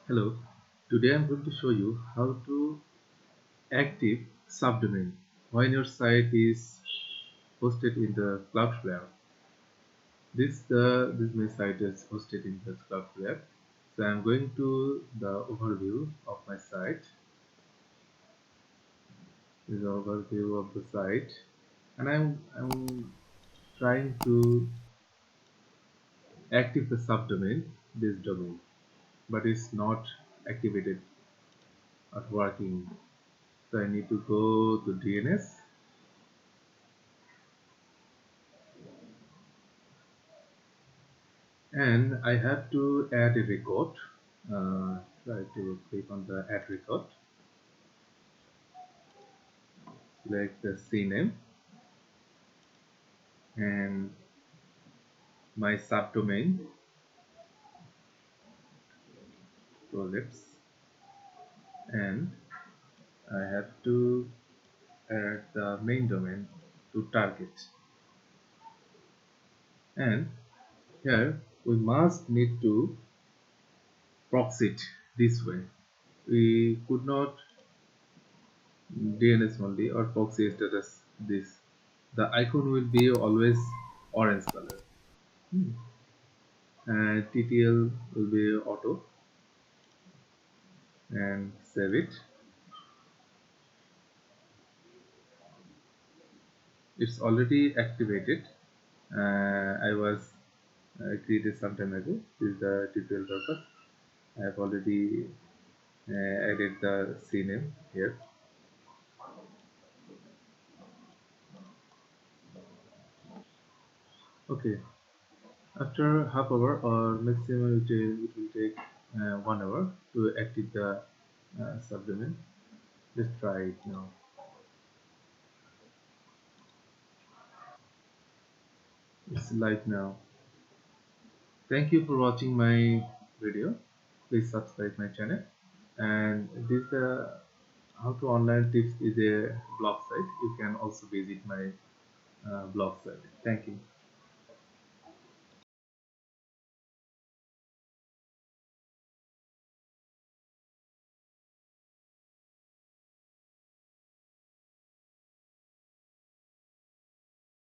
Hello, today I'm going to show you how to active subdomain when your site is hosted in the Cloudflare. This my site is hosted in the Cloudflare. So I'm going to the overview of my site. This is the overview of the site, and I'm trying to active the subdomain this domain, but it's not activated or working. So I need to go to DNS. And I have to add a record. Try to click on the add record, select the CNAME and my subdomain projects, and I have to add the main domain to target. And here we must need to proxy it this way. We could not DNS only or proxy status this. The icon will be always orange color. And TTL will be auto, and save it. It's already activated. I was created some time ago. This is the tutorial purpose. I have already added the CNAME here. Okay, after half hour or maximum it will take 1 hour to activate the subdomain. Let's try it now. It's live now. Thank you for watching my video. Please subscribe my channel. And this how to online tips is a blog site. You can also visit my blog site. Thank you.